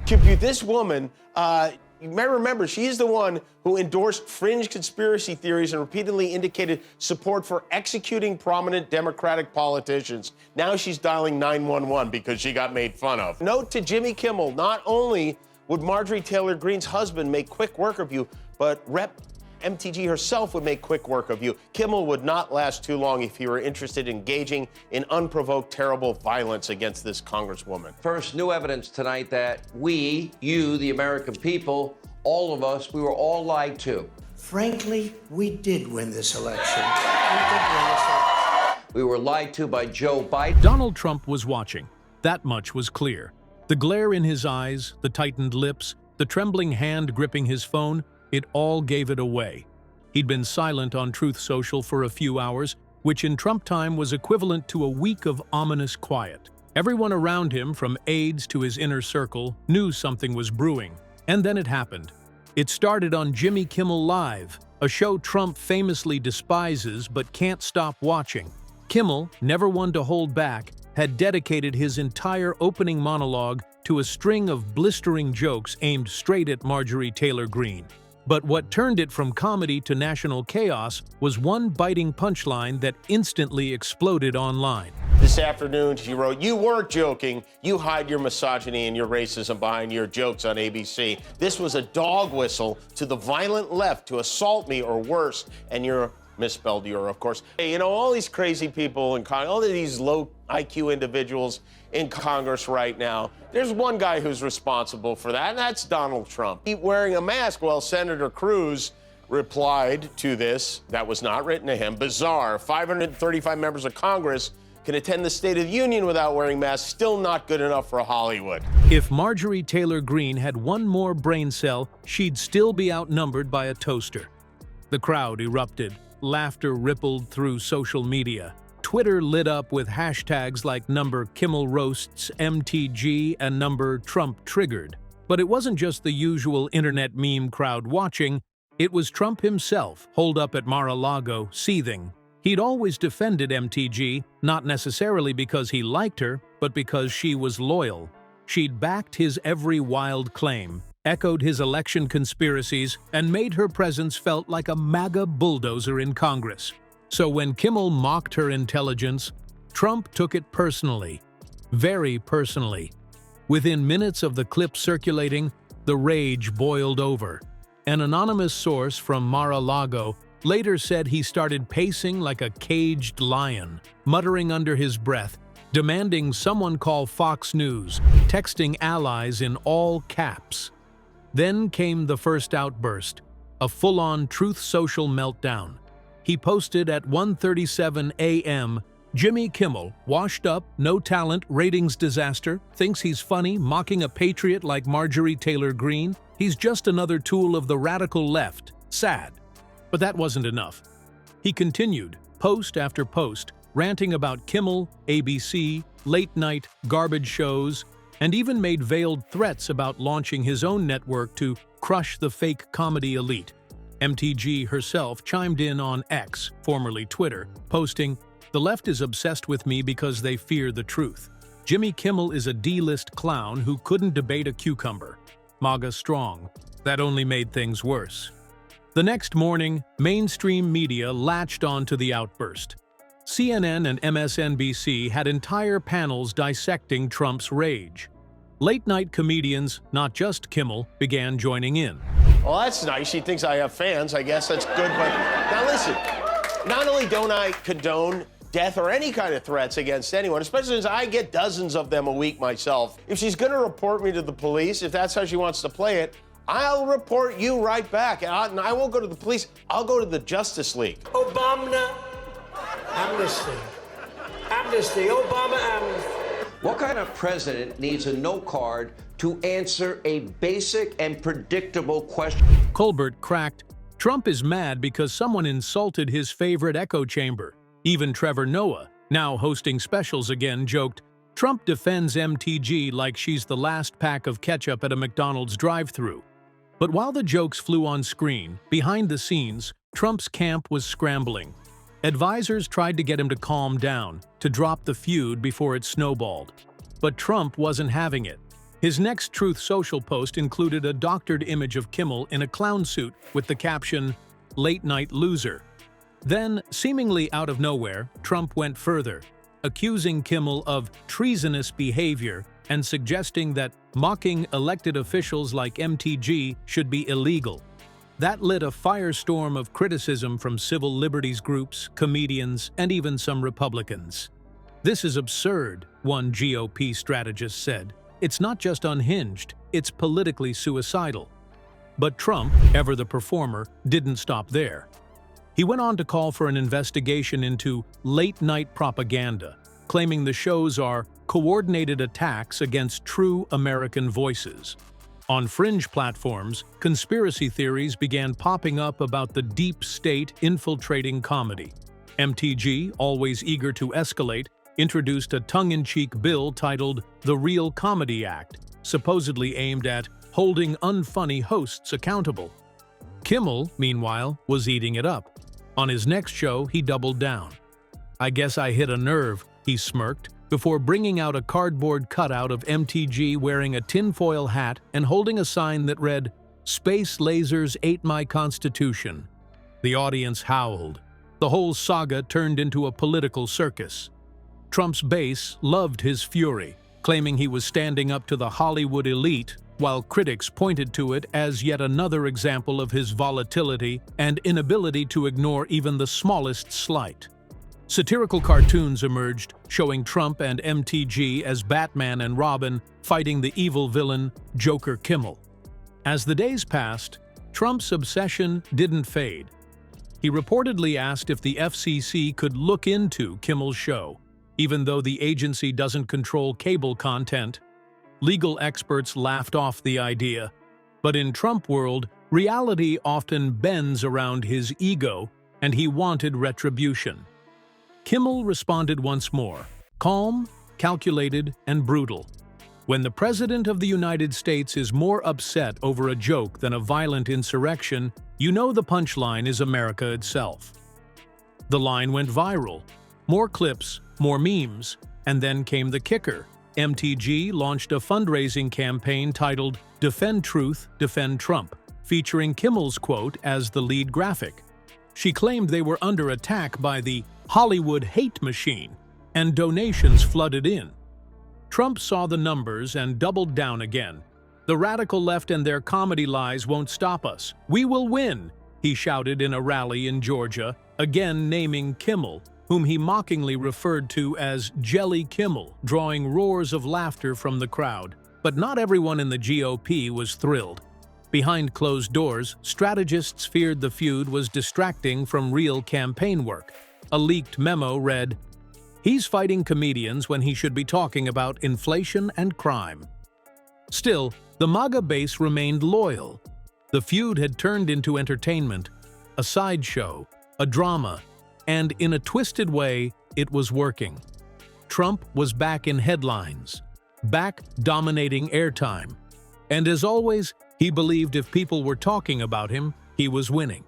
Compute this woman, you may remember, she's the one who endorsed fringe conspiracy theories and repeatedly indicated support for executing prominent Democratic politicians. Now she's dialing 911 because she got made fun of. Note to Jimmy Kimmel, not only would Marjorie Taylor Greene's husband make quick work of you, but Rep. MTG herself would make quick work of you. Kimmel would not last too long if he were interested in engaging in unprovoked, terrible violence against this congresswoman. First, new evidence tonight that we, you, the American people, all of us, we were all lied to. Frankly, we did win this election. We were lied to by Joe Biden. Donald Trump was watching. That much was clear. The glare in his eyes, the tightened lips, the trembling hand gripping his phone, it all gave it away. He'd been silent on Truth Social for a few hours, which in Trump time was equivalent to a week of ominous quiet. Everyone around him, from aides to his inner circle, knew something was brewing. And then it happened. It started on Jimmy Kimmel Live, a show Trump famously despises but can't stop watching. Kimmel, never one to hold back, had dedicated his entire opening monologue to a string of blistering jokes aimed straight at Marjorie Taylor Greene. But what turned it from comedy to national chaos was one biting punchline that instantly exploded online. This afternoon, she wrote, "You were joking. You hide your misogyny and your racism behind your jokes on ABC. This was a dog whistle to the violent left to assault me or worse, and you're misspelled you're, of course." Hey, you know, all these crazy people in Congress, all of these low IQ individuals in Congress right now, there's one guy who's responsible for that, and that's Donald Trump. He wearing a mask while Senator Cruz replied to this. That was not written to him. Bizarre. 535 members of Congress can attend the State of the Union without wearing masks. Still not good enough for Hollywood. If Marjorie Taylor Greene had one more brain cell, she'd still be outnumbered by a toaster. The crowd erupted. Laughter rippled through social media. Twitter lit up with hashtags like #KimmelRoasts MTG and #TrumpTriggered. But it wasn't just the usual internet meme crowd watching, it was Trump himself, holed up at Mar-a-Lago, seething. He'd always defended MTG, not necessarily because he liked her, but because she was loyal. She'd backed his every wild claim, echoed his election conspiracies, and made her presence felt like a MAGA bulldozer in Congress. So when Kimmel mocked her intelligence, Trump took it personally, very personally. Within minutes of the clip circulating, the rage boiled over. An anonymous source from Mar-a-Lago later said he started pacing like a caged lion, muttering under his breath, demanding someone call Fox News, texting allies in all caps. Then came the first outburst, a full-on Truth Social meltdown. He posted at 1:37 a.m., "Jimmy Kimmel, washed up, no talent, ratings disaster, thinks he's funny, mocking a patriot like Marjorie Taylor Greene. He's just another tool of the radical left. Sad." But that wasn't enough. He continued, post after post, ranting about Kimmel, ABC, late-night, garbage shows, and even made veiled threats about launching his own network to crush the fake comedy elite. MTG herself chimed in on X, formerly Twitter, posting, "The left is obsessed with me because they fear the truth. Jimmy Kimmel is a D-list clown who couldn't debate a cucumber. MAGA strong." That only made things worse. The next morning, mainstream media latched onto the outburst. CNN and MSNBC had entire panels dissecting Trump's rage. Late-night comedians, not just Kimmel, began joining in. Well, that's nice. She thinks I have fans. I guess that's good. But now listen, not only don't I condone death or any kind of threats against anyone, especially since I get dozens of them a week myself, if she's going to report me to the police, if that's how she wants to play it, I'll report you right back. And I won't go to the police. I'll go to the Justice League. Obama, amnesty. Amnesty, Obama, amnesty. What kind of president needs a no card to answer a basic and predictable question? Colbert cracked, "Trump is mad because someone insulted his favorite echo chamber." Even Trevor Noah, now hosting specials again, joked, "Trump defends MTG like she's the last pack of ketchup at a McDonald's drive-thru." But while the jokes flew on screen, behind the scenes, Trump's camp was scrambling. Advisors tried to get him to calm down, to drop the feud before it snowballed. But Trump wasn't having it. His next Truth Social post included a doctored image of Kimmel in a clown suit with the caption, "Late Night Loser." Then, seemingly out of nowhere, Trump went further, accusing Kimmel of treasonous behavior and suggesting that mocking elected officials like MTG should be illegal. That lit a firestorm of criticism from civil liberties groups, comedians, and even some Republicans. "This is absurd," one GOP strategist said. "It's not just unhinged, it's politically suicidal." But Trump, ever the performer, didn't stop there. He went on to call for an investigation into late-night propaganda, claiming the shows are coordinated attacks against true American voices. On fringe platforms, conspiracy theories began popping up about the deep state infiltrating comedy. MTG, always eager to escalate, introduced a tongue-in-cheek bill titled The Real Comedy Act, supposedly aimed at holding unfunny hosts accountable. Kimmel, meanwhile, was eating it up. On his next show, he doubled down. "I guess I hit a nerve," he smirked, before bringing out a cardboard cutout of MTG wearing a tinfoil hat and holding a sign that read, "Space lasers ate my constitution." The audience howled. The whole saga turned into a political circus. Trump's base loved his fury, claiming he was standing up to the Hollywood elite, while critics pointed to it as yet another example of his volatility and inability to ignore even the smallest slight. Satirical cartoons emerged, showing Trump and MTG as Batman and Robin fighting the evil villain, Joker Kimmel. As the days passed, Trump's obsession didn't fade. He reportedly asked if the FCC could look into Kimmel's show, even though the agency doesn't control cable content. Legal experts laughed off the idea, but in Trump world, reality often bends around his ego, and he wanted retribution. Kimmel responded once more, calm, calculated, and brutal. When the President of the United States is more upset over a joke than a violent insurrection, you know the punchline is America itself. The line went viral. More clips, more memes, and then came the kicker. MTG launched a fundraising campaign titled Defend Truth, Defend Trump, featuring Kimmel's quote as the lead graphic. She claimed they were under attack by the Hollywood hate machine, and donations flooded in. Trump saw the numbers and doubled down again. "The radical left and their comedy lies won't stop us. We will win," he shouted in a rally in Georgia, again naming Kimmel, whom he mockingly referred to as Jelly Kimmel, drawing roars of laughter from the crowd. But not everyone in the GOP was thrilled. Behind closed doors, strategists feared the feud was distracting from real campaign work. A leaked memo read, "He's fighting comedians when he should be talking about inflation and crime." Still, the MAGA base remained loyal. The feud had turned into entertainment, a sideshow, a drama, and in a twisted way, it was working. Trump was back in headlines, back dominating airtime. And as always, he believed if people were talking about him, he was winning.